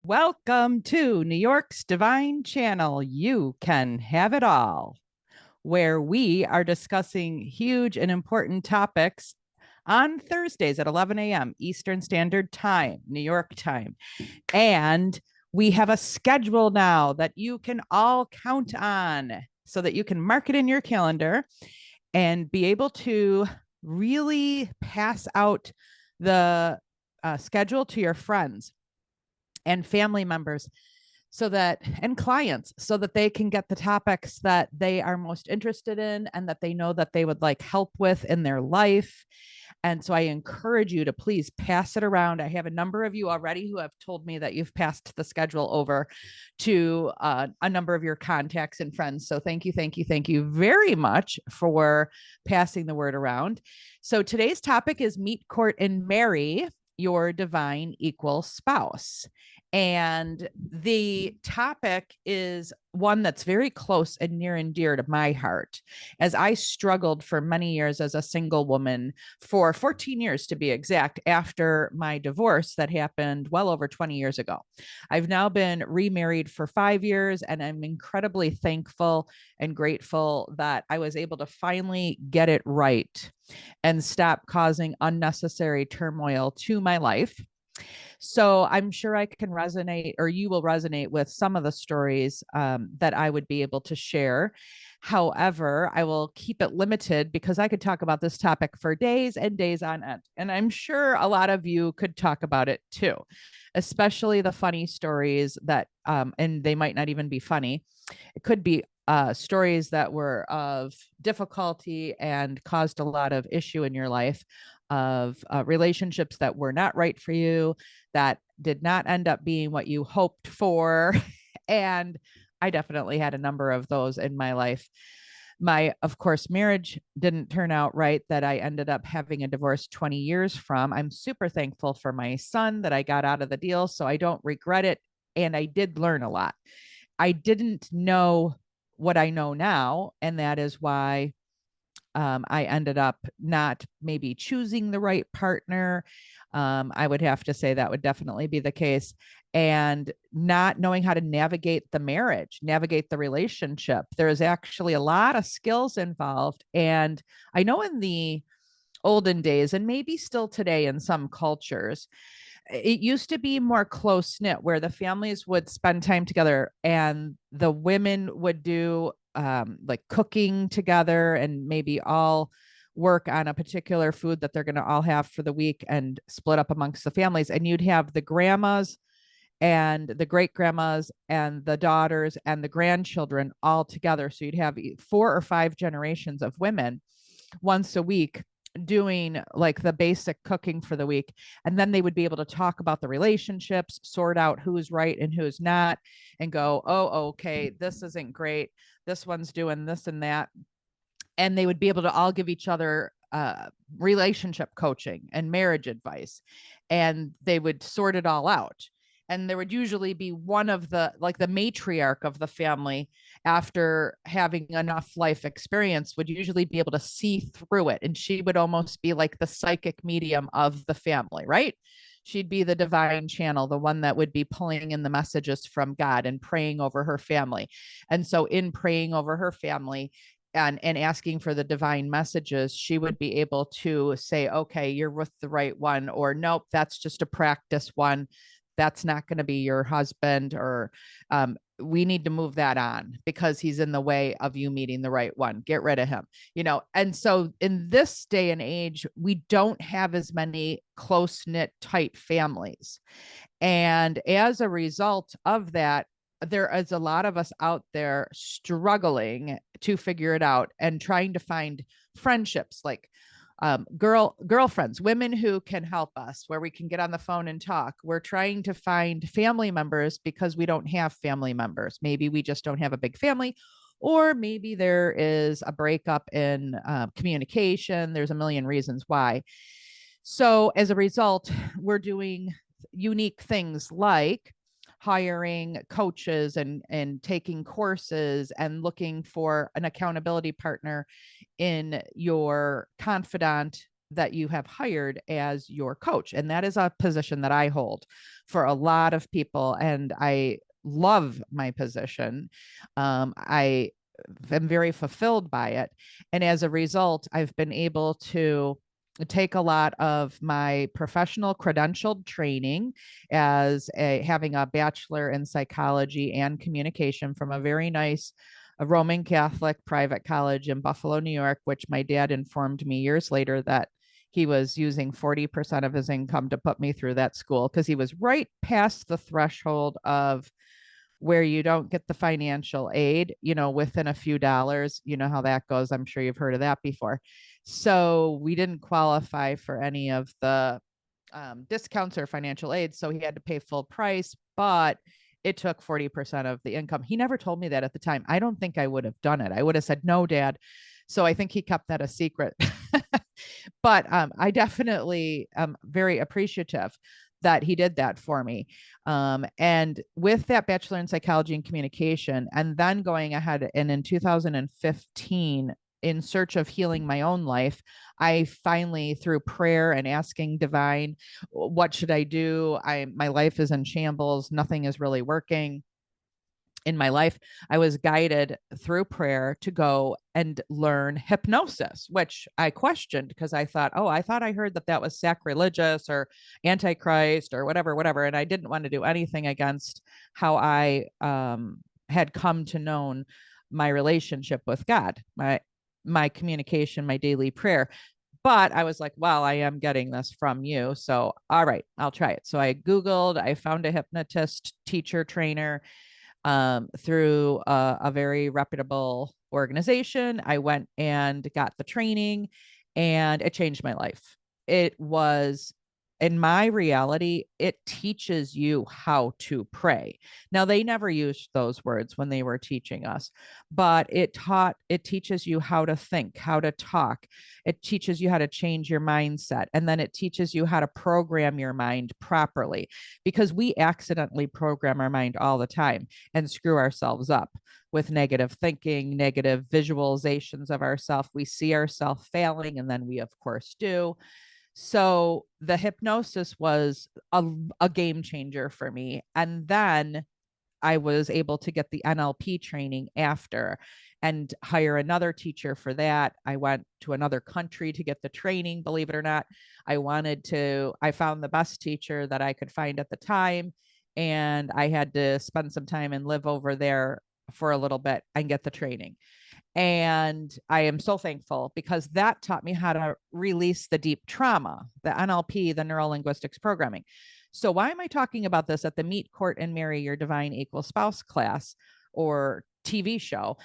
Welcome to New York's Divine Channel. You can have it all, where we are discussing huge and important topics on Thursdays at 11 a.m. Eastern Standard Time, New York time. And we have a schedule now that you can all count on so that you can mark it in your calendar and be able to really pass out the schedule to your friends and family members and clients so that they can get the topics that they are most interested in and that they know that they would like help with in their life. And so I encourage you to please pass it around. I have a number of you already who have told me that you've passed the schedule over to a number of your contacts and friends. So thank you very much for passing the word around. So today's topic is meet, court, and marry your divine equal spouse. And the topic is one that's very close and near and dear to my heart, as I struggled for many years as a single woman, for 14 years to be exact, after my divorce that happened well over 20 years ago. I've now been remarried for 5 years, and I'm incredibly thankful and grateful that I was able to finally get it right and stop causing unnecessary turmoil to my life. So I'm sure I can resonate, or you will resonate with some of the stories that I would be able to share. However, I will keep it limited because I could talk about this topic for days and days on end. And I'm sure a lot of you could talk about it too, especially the funny stories and they might not even be funny. It could be stories that were of difficulty and caused a lot of issue in your life, of relationships that were not right for you, that did not end up being what you hoped for. And I definitely had a number of those in my life. My, of course, marriage didn't turn out right, that I ended up having a divorce 20 years from. I'm super thankful for my son that I got out of the deal, so I don't regret it. And I did learn a lot. I didn't know what I know now, and that is why I ended up not maybe choosing the right partner. I would have to say that would definitely be the case. And not knowing how to navigate the marriage, navigate the relationship. There's actually a lot of skills involved. And I know in the olden days, and maybe still today in some cultures, it used to be more close knit where the families would spend time together and the women would do like cooking together and maybe all work on a particular food that they're going to all have for the week and split up amongst the families. And you'd have the grandmas and the great grandmas and the daughters and the grandchildren all together. So you'd have 4 or 5 generations of women once a week doing like the basic cooking for the week. And then they would be able to talk about the relationships, sort out who's right and who's not, and go, oh, okay, this isn't great. This one's doing this and that. And they would be able to all give each other relationship coaching and marriage advice. And they would sort it all out. And there would usually be one of the matriarch of the family, after having enough life experience, would usually be able to see through it. And she would almost be like the psychic medium of the family, right? She'd be the divine channel, the one that would be pulling in the messages from God and praying over her family. And so, in praying over her family, and asking for the divine messages, she would be able to say, okay, you're with the right one, or nope, that's just a practice one. That's not going to be your husband, or we need to move that on because he's in the way of you meeting the right one. Get rid of him, And so in this day and age, we don't have as many close knit, tight families. And as a result of that, there is a lot of us out there struggling to figure it out and trying to find friendships, like girlfriends, women who can help us, where we can get on the phone and talk. We're trying to find family members because we don't have family members. Maybe we just don't have a big family, or maybe there is a breakup in communication. There's a million reasons why. So as a result, we're doing unique things like hiring coaches and taking courses and looking for an accountability partner in your confidant that you have hired as your coach. And that is a position that I hold for a lot of people. And I love my position. I am very fulfilled by it. And as a result, I've been able to take a lot of my professional credentialed training as having a bachelor in psychology and communication from a very nice a Roman Catholic private college in Buffalo, New York, which my dad informed me years later that he was using 40% of his income to put me through that school because he was right past the threshold of where you don't get the financial aid, within a few dollars. You know how that goes. I'm sure you've heard of that before. So we didn't qualify for any of the discounts or financial aid. So he had to pay full price, but it took 40% of the income. He never told me that at the time. I don't think I would have done it. I would have said, no, Dad. So I think he kept that a secret. But I definitely am very appreciative that he did that for me. And with that bachelor in psychology and communication, and then going ahead and in 2015, in search of healing my own life, I finally, through prayer and asking divine, what should I do? My life is in shambles. Nothing is really working in my life. I was guided through prayer to go and learn hypnosis, which I questioned because I thought, oh, I thought I heard that that was sacrilegious or antichrist or whatever. And I didn't want to do anything against how I had come to know my relationship with God, my communication, my daily prayer. But I was like, well, I am getting this from you. So, all right, I'll try it. So I Googled, I found a hypnotist, teacher, trainer, through a very reputable organization. I went and got the training, and it changed my life. It was, in my reality, it teaches you how to pray. Now, they never used those words when they were teaching us, but it teaches you how to think, how to talk. It teaches you how to change your mindset. And then it teaches you how to program your mind properly, because we accidentally program our mind all the time and screw ourselves up with negative thinking, negative visualizations of ourselves. We see ourselves failing, and then we, of course, do. So the hypnosis was a game changer for me. And then I was able to get the NLP training after and hire another teacher for that. I went to another country to get the training, believe it or not. I found the best teacher that I could find at the time. And I had to spend some time and live over there for a little bit and get the training. And I am so thankful because that taught me how to release the deep trauma, the NLP, the neuro linguistics programming. So, why am I talking about this at the Meet, Court, and Marry Your Divine Equal Spouse class or TV show?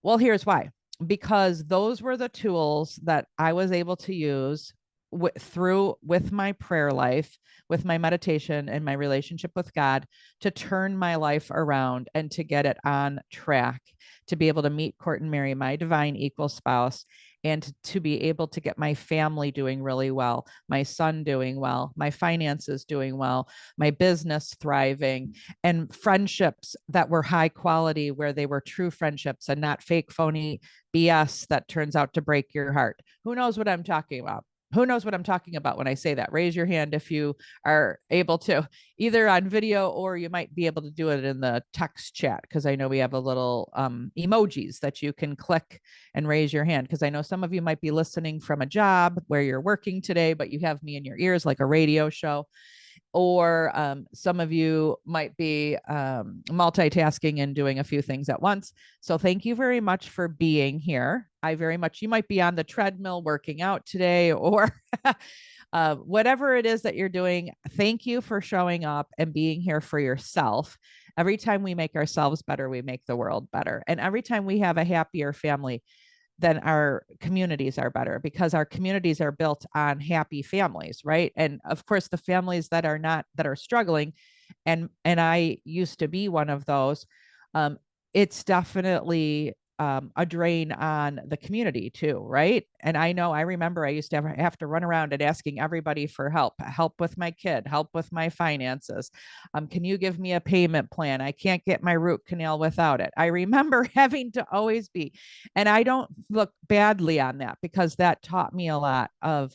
Well, here's why. Because those were the tools that I was able to use with my prayer life, with my meditation and my relationship with God, to turn my life around and to get it on track, to be able to meet, court, and marry my divine equal spouse, and to be able to get my family doing really well, my son doing well, my finances doing well, my business thriving, and friendships that were high quality, where they were true friendships and not fake, phony BS that turns out to break your heart. Who knows what I'm talking about? Who knows what I'm talking about when I say that? Raise your hand if you are able to, either on video, or you might be able to do it in the text chat, because I know we have a little emojis that you can click and raise your hand, because I know some of you might be listening from a job where you're working today, but you have me in your ears like a radio show. Or some of you might be multitasking and doing a few things at once. So thank you very much for being here. You might be on the treadmill working out today, or whatever it is that you're doing. Thank you for showing up and being here for yourself. Every time we make ourselves better, we make the world better. And every time we have a happier family, then our communities are better, because our communities are built on happy families, right? And of course, the families that are struggling, and I used to be one of those, it's definitely a drain on the community too, right? And I remember I used to have to run around and asking everybody for help with my kid, help with my finances. Can you give me a payment plan? I can't get my root canal without it. I remember having to always be, and I don't look badly on that, because that taught me a lot of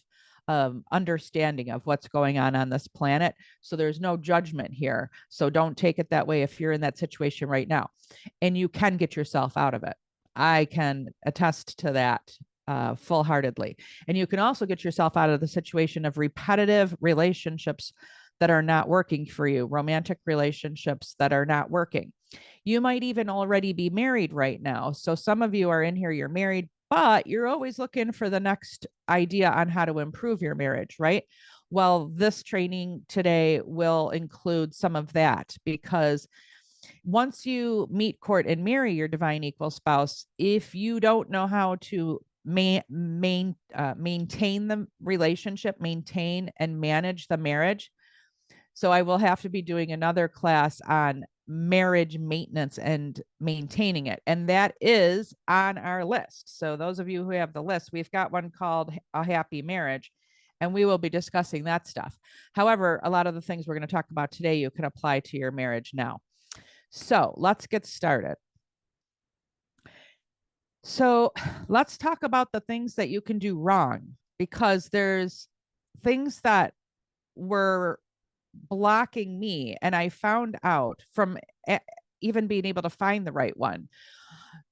understanding of what's going on this planet. So there's no judgment here. So don't take it that way if you're in that situation right now. And you can get yourself out of it. I can attest to that full-heartedly. And you can also get yourself out of the situation of repetitive relationships that are not working for you, romantic relationships that are not working. You might even already be married right now. So some of you are in here, you're married, but you're always looking for the next idea on how to improve your marriage, right? Well, this training today will include some of that, because once you meet, court, and marry your divine equal spouse, if you don't know how to maintain the relationship, maintain and manage the marriage. So I will have to be doing another class on marriage maintenance and maintaining it. And that is on our list. So those of you who have the list, we've got one called A Happy Marriage, and we will be discussing that stuff. However, a lot of the things we're going to talk about today, you can apply to your marriage now. So let's get started. So let's talk about the things that you can do wrong, because there's things that were blocking me, and I found out from even being able to find the right one.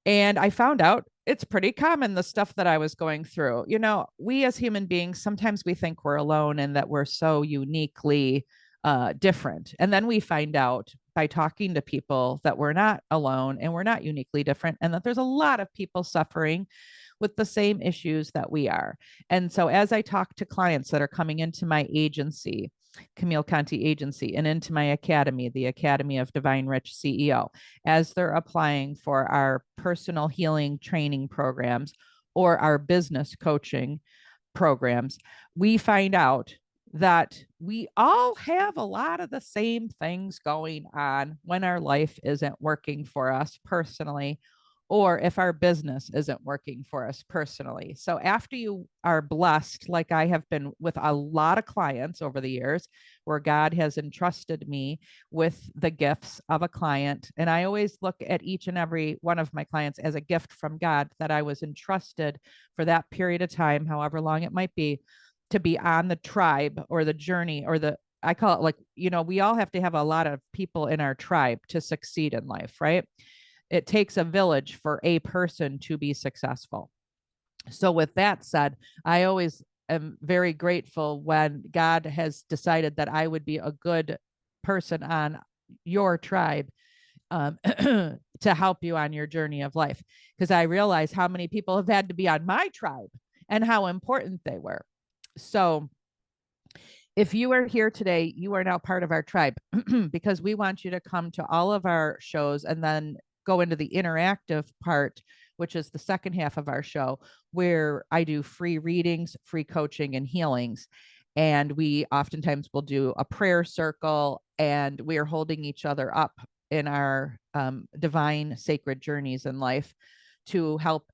And I found out it's pretty common, the stuff that I was going through. You know, we as human beings, sometimes we think we're alone and that we're so uniquely different. And then we find out by talking to people that we're not alone and we're not uniquely different, and that there's a lot of people suffering with the same issues that we are. And so as I talk to clients that are coming into my agency, Camille Conti Agency, and into my academy, the Academy of Divine Rich CEO, as they're applying for our personal healing training programs or our business coaching programs, we find out that we all have a lot of the same things going on when our life isn't working for us personally, or if our business isn't working for us personally. So after you are blessed, like I have been with a lot of clients over the years, where God has entrusted me with the gifts of a client, and I always look at each and every one of my clients as a gift from God that I was entrusted for that period of time, however long it might be, to be on the tribe or the journey, or I call it, like, you know, we all have to have a lot of people in our tribe to succeed in life, right? It takes a village for a person to be successful. So with that said, I always am very grateful when God has decided that I would be a good person on your tribe, to help you on your journey of life, because I realize how many people have had to be on my tribe and how important they were. So if you are here today, you are now part of our tribe, because we want you to come to all of our shows and then go into the interactive part, which is the second half of our show, where I do free readings, free coaching, and healings. And we oftentimes will do a prayer circle, and we are holding each other up in our divine sacred journeys in life to help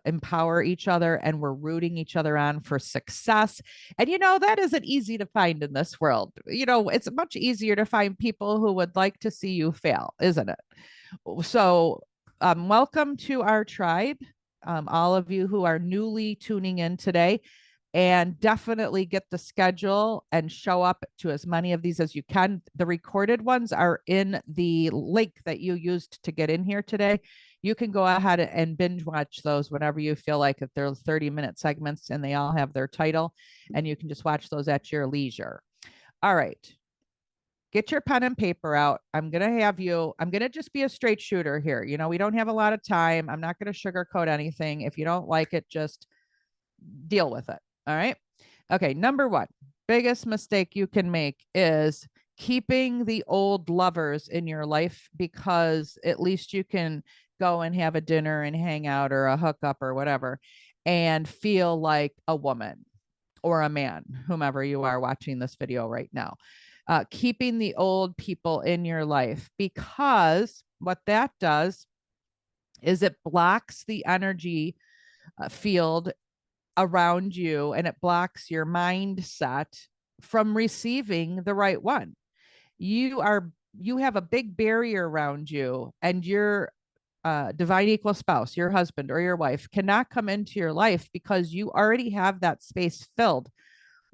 empower each other, and we're rooting each other on for success. And you know, that isn't easy to find in this world. You know, it's much easier to find people who would like to see you fail, isn't it? So welcome to our tribe, all of you who are newly tuning in today, and definitely get the schedule and show up to as many of these as you can. The recorded ones are in the link that you used to get in here today. You can go ahead and binge watch those whenever you feel like it. They're 30-minute segments, and they all have their title, and you can just watch those at your leisure. All right. Get your pen and paper out. I'm going to just be a straight shooter here. You know, we don't have a lot of time. I'm not going to sugarcoat anything. If you don't like it, just deal with it. All right. Okay. Number one, biggest mistake you can make is keeping the old lovers in your life, because at least you can go and have a dinner and hang out or a hookup or whatever and feel like a woman or a man, whomever you are watching this video right now. Keeping the old people in your life, because what that does is it blocks the energy field around you, and it blocks your mindset from receiving the right one. You have a big barrier around you, and your divine equal spouse, your husband or your wife, cannot come into your life because you already have that space filled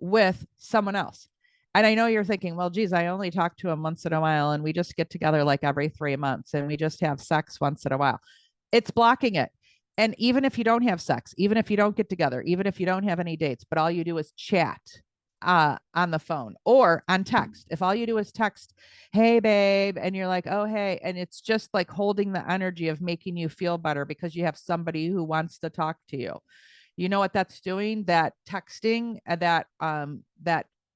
with someone else. And I know you're thinking, well, geez, I only talk to him once in a while and we just get together like every 3 months and we just have sex once in a while. It's blocking it. And even if you don't have sex, even if you don't get together, even if you don't have any dates, but all you do is chat on the phone or on text. If all you do is text, hey, babe, and you're like, oh, hey, and it's just like holding the energy of making you feel better because you have somebody who wants to talk to you. You know what that's doing? That texting, that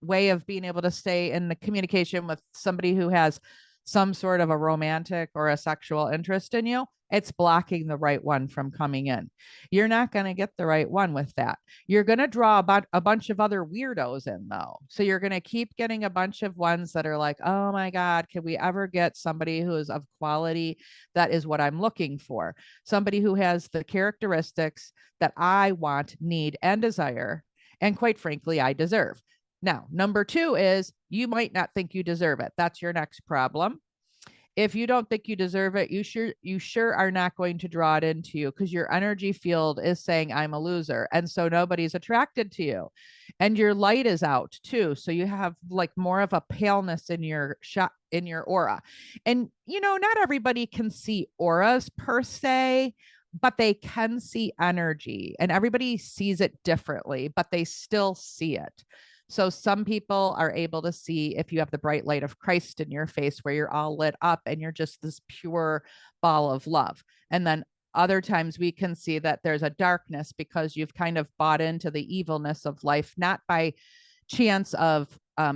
way of being able to stay in the communication with somebody who has some sort of a romantic or a sexual interest in you, it's blocking the right one from coming in. You're not going to get the right one with that. You're going to draw about a bunch of other weirdos in though. So you're going to keep getting a bunch of ones that are like, oh my God, can we ever get somebody who is of quality? That is what I'm looking for. Somebody who has the characteristics that I want, need, and desire. And quite frankly, I deserve. Now, number two is you might not think you deserve it. That's your next problem. If you don't think you deserve it, you sure are not going to draw it into you because your energy field is saying I'm a loser. And so nobody's attracted to you. And your light is out too. So you have like more of a paleness in your shot in your aura. And not everybody can see auras per se, but they can see energy and everybody sees it differently, but they still see it. So some people are able to see if you have the bright light of Christ in your face where you're all lit up and you're just this pure ball of love. And then other times we can see that there's a darkness because you've kind of bought into the evilness of life, not by chance of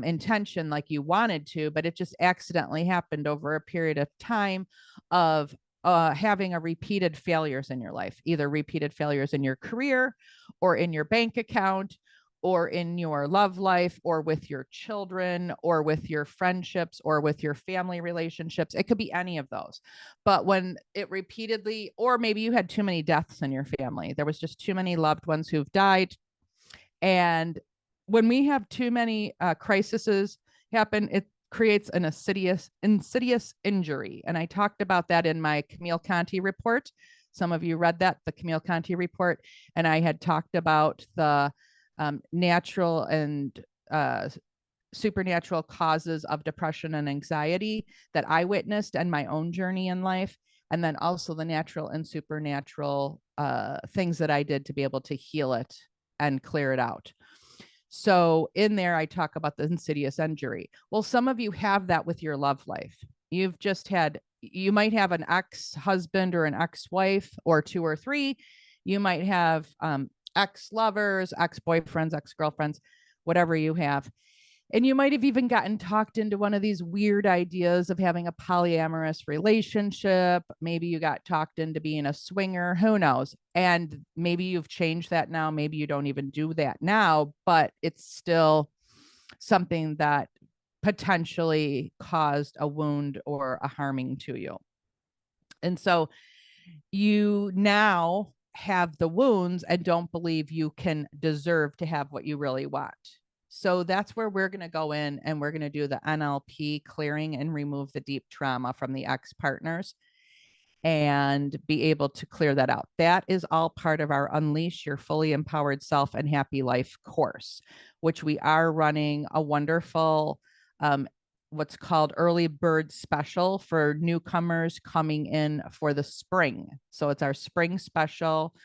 intention like you wanted to, but it just accidentally happened over a period of time of having a repeated failures in your life, either repeated failures in your career or in your bank account or in your love life or with your children or with your friendships or with your family relationships. It could be any of those. But when it repeatedly, or maybe you had too many deaths in your family, there was just too many loved ones who've died. And when we have too many crises happen, it creates an insidious injury. And I talked about that in my Camille Conti report. Some of you read that, the Camille Conti report. And I had talked about the natural and supernatural causes of depression and anxiety that I witnessed in my own journey in life. And then also the natural and supernatural things that I did to be able to heal it and clear it out. So in there, I talk about the insidious injury. Well, some of you have that with your love life. You might have an ex-husband or an ex-wife or two or three. You might have ex-lovers, ex-boyfriends, ex-girlfriends, whatever you have. And you might have even gotten talked into one of these weird ideas of having a polyamorous relationship. Maybe you got talked into being a swinger, who knows? And maybe you've changed that now. Maybe you don't even do that now, but it's still something that potentially caused a wound or a harming to you. And so you now have the wounds and don't believe you can deserve to have what you really want. So that's where we're going to go in and we're going to do the NLP clearing and remove the deep trauma from the ex-partners and be able to clear that out. That is all part of our Unleash Your Fully Empowered Self and Happy Life course, which we are running a wonderful what's called early bird special for newcomers coming in for the spring. So it's our spring special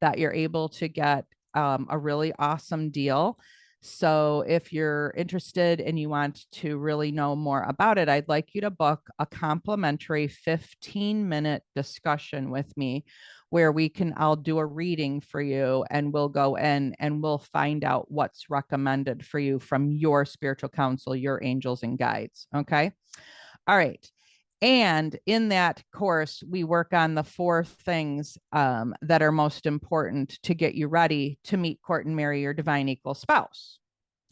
that you're able to get a really awesome deal. So if you're interested and you want to really know more about it, I'd like you to book a complimentary 15-minute discussion with me where I'll do a reading for you and we'll go in and we'll find out what's recommended for you from your spiritual council, your angels and guides. Okay. All right. And in that course, we work on the 4 things that are most important to get you ready to meet, court, and marry your divine equal spouse.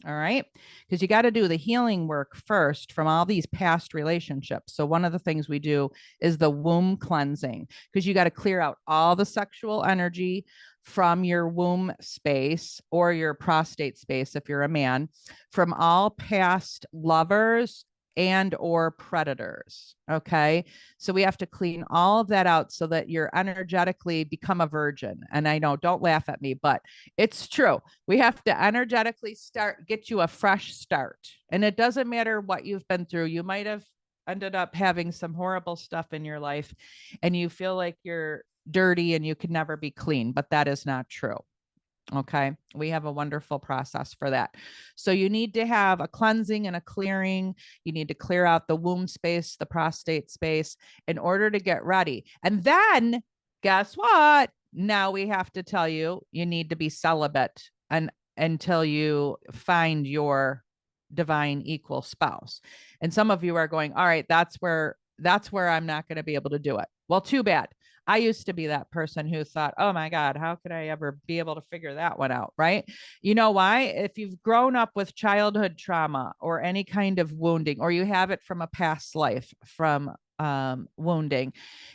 All right. Because you got to do the healing work first from all these past relationships. So one of the things we do is the womb cleansing, because you got to clear out all the sexual energy from your womb space or your prostate space if you're a man, from all past lovers and or predators. Okay. So we have to clean all of that out so that you're energetically become a virgin. And I know, don't laugh at me, but it's true. We have to energetically get you a fresh start. And it doesn't matter what you've been through. You might have ended up having some horrible stuff in your life and you feel like you're dirty and you can never be clean, but that is not true. Okay. We have a wonderful process for that. So you need to have a cleansing and a clearing. You need to clear out the womb space, the prostate space in order to get ready. And then guess what? Now we have to tell you, you need to be celibate until you find your divine equal spouse. And some of you are going, all right, that's where I'm not going to be able to do it. Well, too bad. I used to be that person who thought, oh my God, how could I ever be able to figure that one out? Right. You know why? If you've grown up with childhood trauma or any kind of wounding, or you have it from a past life from wounding,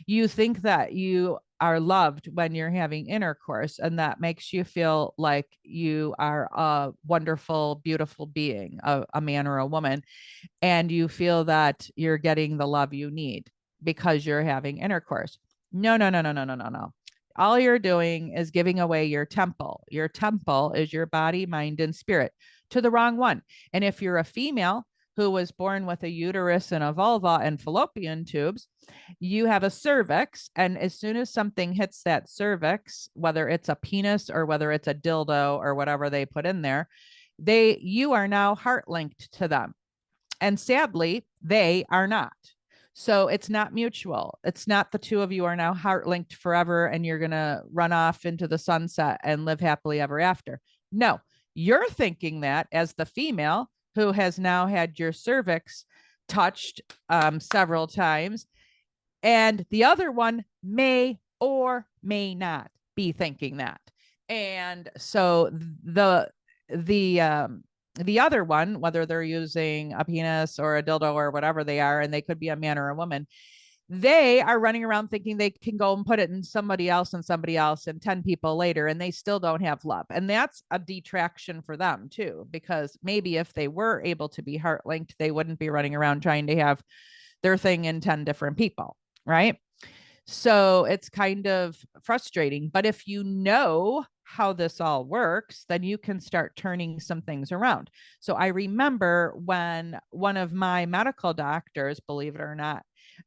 you think that you are loved when you're having intercourse, and that makes you feel like you are a wonderful, beautiful being, a man or a woman, and you feel that you're getting the love you need because you're having intercourse. No, no, no, no, no, no, no, no. All you're doing is giving away your temple. Your temple is your body, mind, and spirit to the wrong one. And if you're a female who was born with a uterus and a vulva and fallopian tubes, you have a cervix. And as soon as something hits that cervix, whether it's a penis or whether it's a dildo or whatever they put in there, you are now heart linked to them. And sadly, they are not. So it's not mutual. It's not the two of you are now heart linked forever and you're going to run off into the sunset and live happily ever after. No, you're thinking that as the female who has now had your cervix touched several times, and the other one may or may not be thinking that. And so the other one, whether they're using a penis or a dildo or whatever they are, and they could be a man or a woman, they are running around thinking they can go and put it in somebody else and 10 people later, and they still don't have love. And that's a detraction for them too, because maybe if they were able to be heart linked, they wouldn't be running around trying to have their thing in 10 different people. Right. So it's kind of frustrating. But if you know how this all works, then you can start turning some things around. So I remember when one of my medical doctors, believe it or not,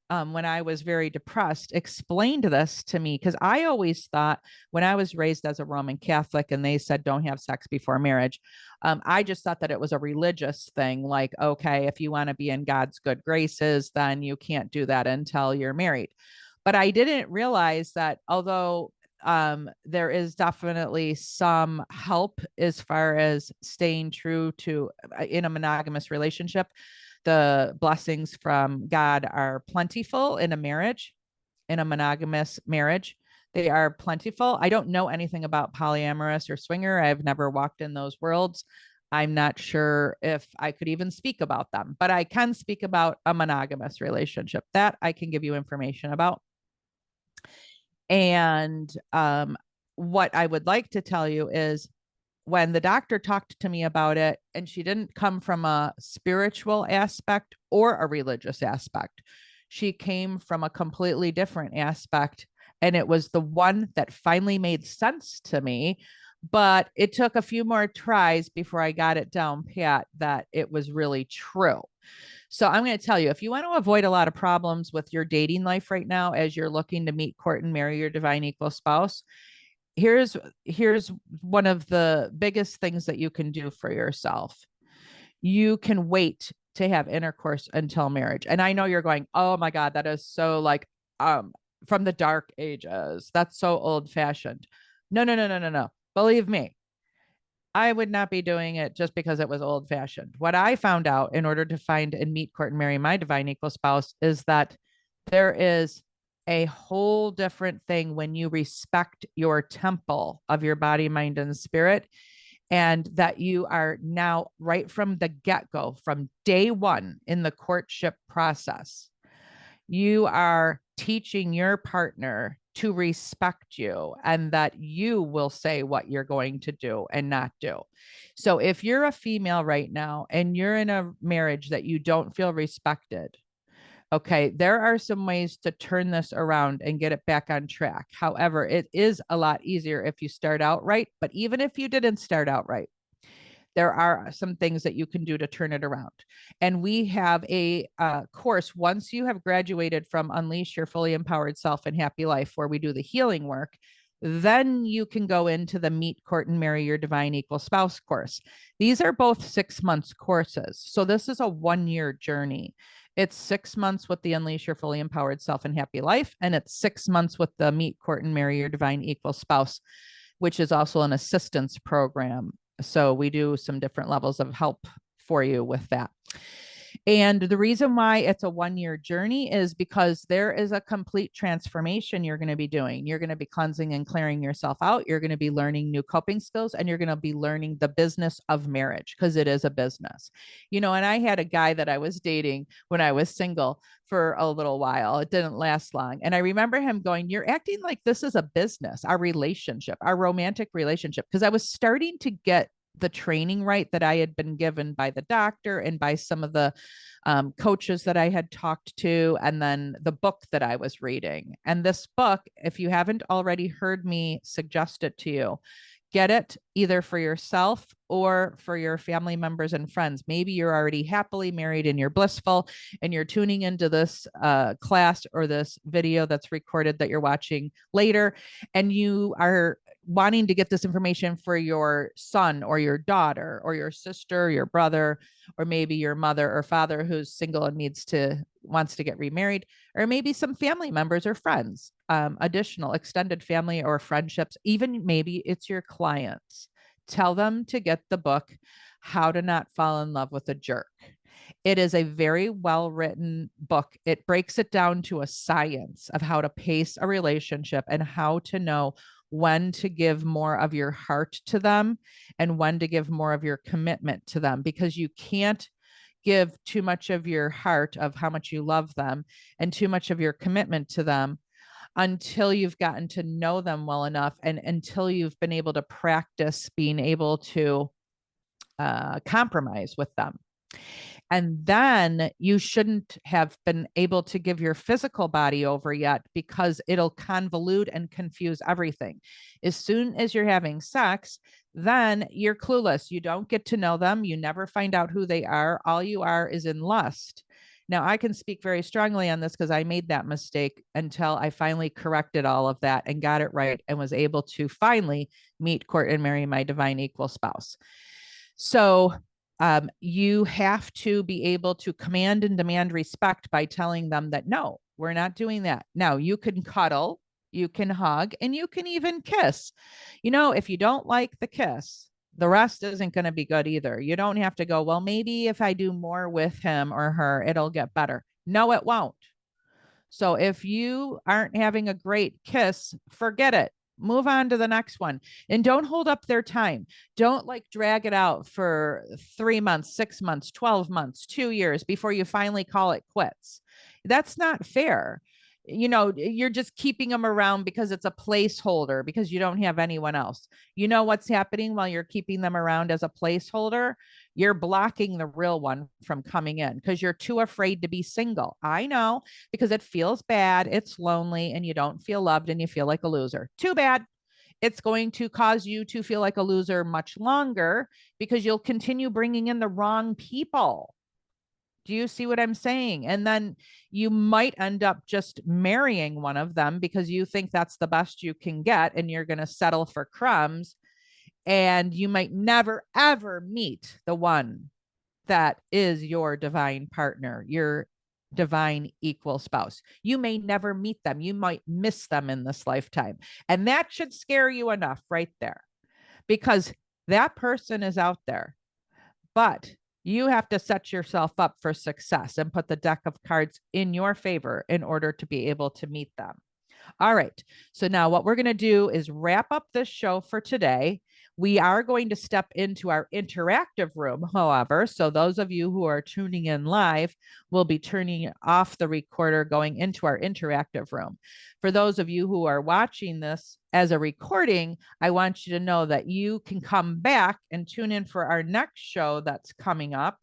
when I was very depressed, explained this to me, because I always thought, when I was raised as a Roman Catholic and they said don't have sex before marriage, I just thought that it was a religious thing. Like, okay, if you want to be in God's good graces, then you can't do that until you're married. But I didn't realize that although there is definitely some help as far as staying true to in a monogamous relationship, the blessings from God are plentiful in a marriage, in a monogamous marriage. They are plentiful. I don't know anything about polyamorous or swinger. I've never walked in those worlds. I'm not sure if I could even speak about them, but I can speak about a monogamous relationship that I can give you information about. And what I would like to tell you is, when the doctor talked to me about it, and she didn't come from a spiritual aspect or a religious aspect, she came from a completely different aspect. And it was the one that finally made sense to me. But it took a few more tries before I got it down pat that it was really true. So I'm going to tell you, if you want to avoid a lot of problems with your dating life right now, as you're looking to meet, court, and marry your divine equal spouse, here's one of the biggest things that you can do for yourself. You can wait to have intercourse until marriage. And I know you're going, oh my God, that is so like from the dark ages. That's so old fashioned. No, no, no, no, no, no. Believe me, I would not be doing it just because it was old fashioned. What I found out in order to find and meet, court, and marry my divine equal spouse is that there is a whole different thing when you respect your temple of your body, mind, and spirit. And that you are now, right from the get-go, from day one in the courtship process, you are teaching your partner to respect you and that you will say what you're going to do and not do. So if you're a female right now and you're in a marriage that you don't feel respected, okay, there are some ways to turn this around and get it back on track. However, it is a lot easier if you start out right. But even if you didn't start out right, there are some things that you can do to turn it around. And we have a course once you have graduated from Unleash Your Fully Empowered Self and Happy Life, where we do the healing work. Then you can go into the Meet, Court, and Marry Your Divine Equal Spouse course. These are both 6 months courses. So this is a 1-year journey. It's 6 months with the Unleash Your Fully Empowered Self and Happy Life, and it's 6 months with the Meet, Court, and Marry Your Divine Equal Spouse, which is also an assistance program. So we do some different levels of help for you with that. And the reason why it's a 1-year journey is because there is a complete transformation you're going to be doing. You're going to be cleansing and clearing yourself out. You're going to be learning new coping skills, and you're going to be learning the business of marriage, because it is a business. You know, and I had a guy that I was dating when I was single for a little while. It didn't last long. And I remember him going, "You're acting like this is a business, our relationship, our romantic relationship." Because I was starting to get the training right that I had been given by the doctor and by some of the coaches that I had talked to, and then the book that I was reading. And this book, if you haven't already heard me suggest it to you, get it either for yourself or for your family members and friends. Maybe you're already happily married and you're blissful and you're tuning into this class or this video that's recorded that you're watching later, and you are wanting to get this information for your son or your daughter or your sister, or your brother, or maybe your mother or father who's single and wants to get remarried, or maybe some family members or friends, additional extended family or friendships, even maybe it's your clients. Tell them to get the book, How to Not Fall in Love with a Jerk. It is a very well-written book. It breaks it down to a science of how to pace a relationship and how to know when to give more of your heart to them and when to give more of your commitment to them, because you can't give too much of your heart of how much you love them and too much of your commitment to them until you've gotten to know them well enough, and until you've been able to practice being able to compromise with them. And then you shouldn't have been able to give your physical body over yet, because it'll convolute and confuse everything. As soon as you're having sex, then you're clueless. You don't get to know them. You never find out who they are. All you are is in lust. Now, I can speak very strongly on this because I made that mistake until I finally corrected all of that and got it right and was able to finally meet, court, and marry my divine equal spouse. So you have to be able to command and demand respect by telling them that, no, we're not doing that. Now, you can cuddle, you can hug, and you can even kiss. You know, if you don't like the kiss, the rest isn't going to be good either. You don't have to go, well, maybe if I do more with him or her, it'll get better. No, it won't. So if you aren't having a great kiss, forget it. Move on to the next one, and don't hold up their time. Don't like drag it out for 3 months, 6 months, 12 months, 2 years before you finally call it quits. That's not fair. You know, you're just keeping them around because it's a placeholder, because you don't have anyone else. You know what's happening while you're keeping them around as a placeholder? You're blocking the real one from coming in because you're too afraid to be single. I know, because it feels bad, it's lonely, and you don't feel loved and you feel like a loser. Too bad. It's going to cause you to feel like a loser much longer because you'll continue bringing in the wrong people. Do you see what I'm saying? And then you might end up just marrying one of them because you think that's the best you can get, and you're going to settle for crumbs. And you might never, ever meet the one that is your divine partner, your divine equal spouse. You may never meet them. You might miss them in this lifetime. And that should scare you enough right there, because that person is out there. But you have to set yourself up for success and put the deck of cards in your favor in order to be able to meet them. All right. So now what we're going to do is wrap up this show for today. We are going to step into our interactive room, however. So those of you who are tuning in live will be turning off the recorder, going into our interactive room. For those of you who are watching this as a recording, I want you to know that you can come back and tune in for our next show that's coming up.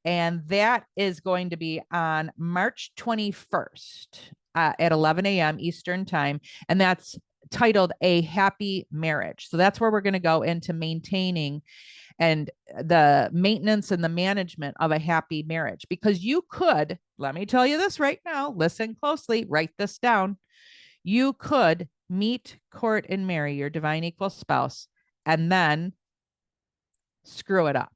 And that is going to be on March 21st at 11 a.m. Eastern time. And that's titled A Happy Marriage. So that's where we're going to go into maintaining and the maintenance and the management of a happy marriage. Because you could, let me tell you this right now, listen closely, write this down. You could meet, court, and marry your divine equal spouse and then screw it up.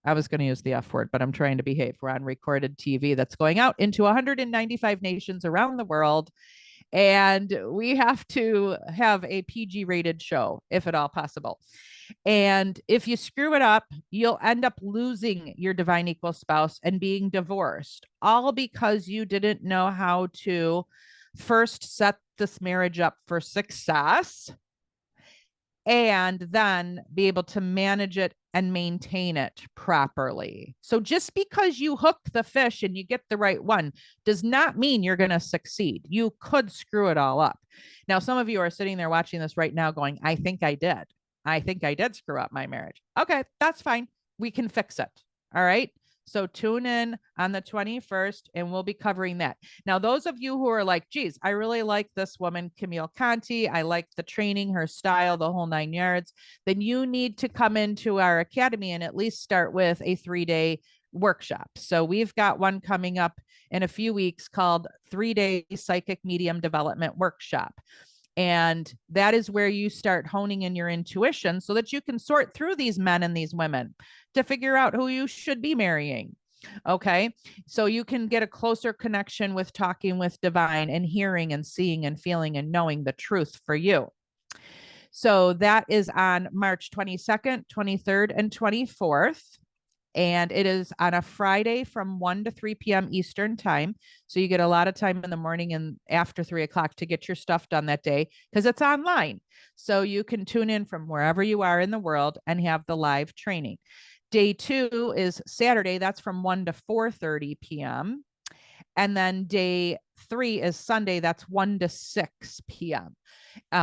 I was going to use the F word, but I'm trying to behave. We're on recorded TV that's going out into 195 nations around the world. And we have to have a PG rated show, if at all possible. And if you screw it up, you'll end up losing your divine equal spouse and being divorced, all because you didn't know how to first set this marriage up for success and then be able to manage it and maintain it properly. So just because you hook the fish and you get the right one does not mean you're going to succeed. You could screw it all up. Now, some of you are sitting there watching this right now going, I think I did. I think I did screw up my marriage. Okay, that's fine. We can fix it. All right. So tune in on the 21st and we'll be covering that. Now, those of you who are like, geez, I really like this woman, Camille Conti. I like the training, her style, the whole 9 yards. Then you need to come into our academy and at least start with a 3-day workshop. So we've got one coming up in a few weeks called 3-day Psychic Medium Development Workshop. And that is where you start honing in your intuition so that you can sort through these men and these women to figure out who you should be marrying. Okay. So you can get a closer connection with talking with divine and hearing and seeing and feeling and knowing the truth for you. So that is on March 22nd, 23rd, and 24th. And it is on a Friday from 1 to 3 p.m. Eastern time. So you get a lot of time in the morning and after 3 o'clock to get your stuff done that day because it's online. So you can tune in from wherever you are in the world and have the live training. Day 2 is Saturday. That's from 1 to 4:30 p.m. And then day 3 is Sunday. That's 1 to 6 p.m.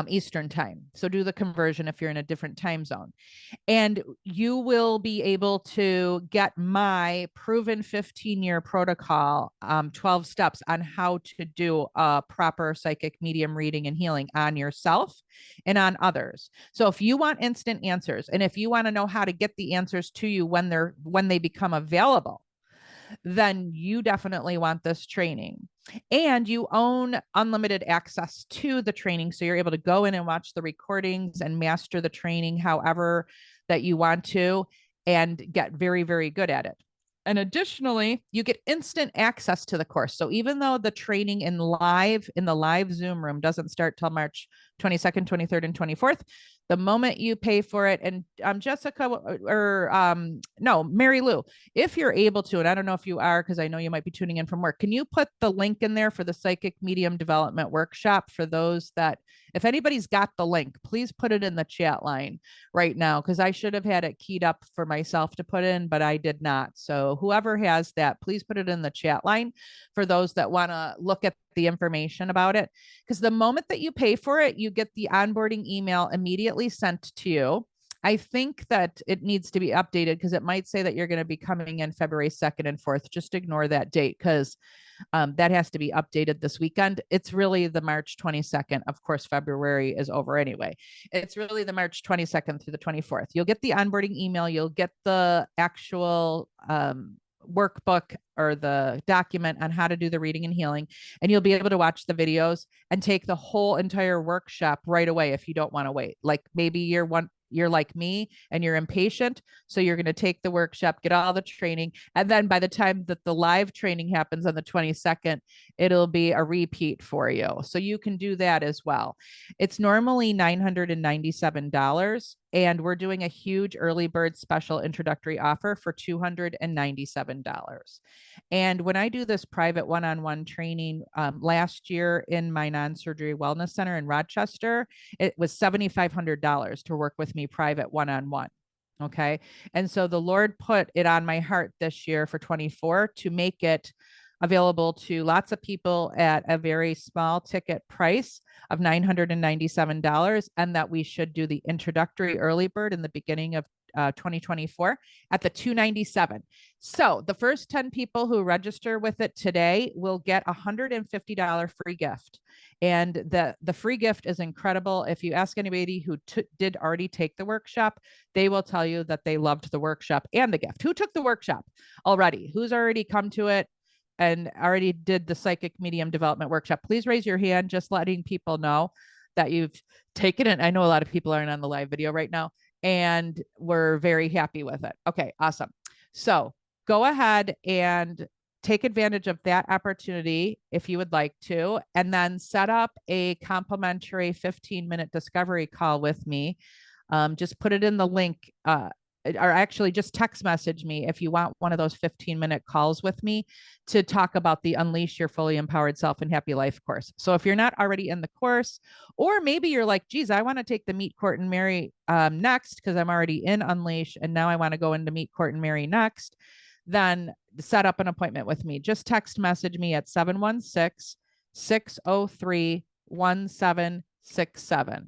Eastern time. So do the conversion if you're in a different time zone. And you will be able to get my proven 15-year protocol, 12 steps on how to do a proper psychic medium reading and healing on yourself and on others. So if you want instant answers and if you want to know how to get the answers to you when they become available, then you definitely want this training. And you own unlimited access to the training. So you're able to go in and watch the recordings and master the training however that you want to and get very, very good at it. And additionally, you get instant access to the course. So even though the training in the live Zoom room doesn't start till March 22nd, 23rd, and 24th, the moment you pay for it, and Jessica or no, Mary Lou, if you're able to, and I don't know if you are, because I know you might be tuning in from work, can you put the link in there for the Psychic Medium Development Workshop for those that, if anybody's got the link, please put it in the chat line right now, because I should have had it keyed up for myself to put in, but I did not. So whoever has that, please put it in the chat line for those that want to look at the information about it. Because the moment that you pay for it, you get the onboarding email immediately sent to you. I think that it needs to be updated because it might say that you're going to be coming in February 2nd and 4th. Just ignore that date because that has to be updated this weekend. It's really the March 22nd. Of course, February is over anyway. It's really the March 22nd through the 24th. You'll get the onboarding email. You'll get the actual workbook or the document on how to do the reading and healing, and you'll be able to watch the videos and take the whole entire workshop right away if you don't want to wait. Like maybe you're like me and you're impatient, so you're going to take the workshop, get all the training, and then by the time that the live training happens on the 22nd, it'll be a repeat for you. So you can do that as well. It's normally $997, and we're doing a huge early bird special introductory offer for $297. And when I do this private one-on-one training, last year in my non-surgery wellness center in Rochester, it was $7,500 to work with me private one-on-one. Okay. And so the Lord put it on my heart this year for 24 to make it available to lots of people at a very small ticket price of $997, and that we should do the introductory early bird in the beginning of 2024 at the $297. So the first 10 people who register with it today will get a $150 free gift. And the free gift is incredible. If you ask anybody who did already take the workshop, they will tell you that they loved the workshop and the gift. Who took the workshop already? Who's already come to it and already did the psychic medium development workshop? Please raise your hand, just letting people know that you've taken it. I know a lot of people aren't on the live video right now, and we're very happy with it. Okay, awesome. So go ahead and take advantage of that opportunity if you would like to, and then set up a complimentary 15-minute discovery call with me. Just put it in the link, or actually just text message me if you want one of those 15-minute calls with me to talk about the Unleash Your Fully Empowered Self and Happy Life course. So if you're not already in the course, or maybe you're like, geez, I want to take the Meet, Court, and Marry next because I'm already in Unleash and now I want to go into Meet, Court, and Marry next, then set up an appointment with me. Just text message me at 716-603-1767.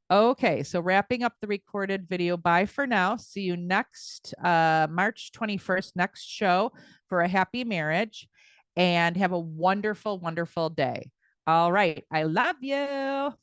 Okay, so wrapping up the recorded video. Bye for now. See you next March 21st, next show for a happy marriage, and have a wonderful, wonderful day. All right. I love you.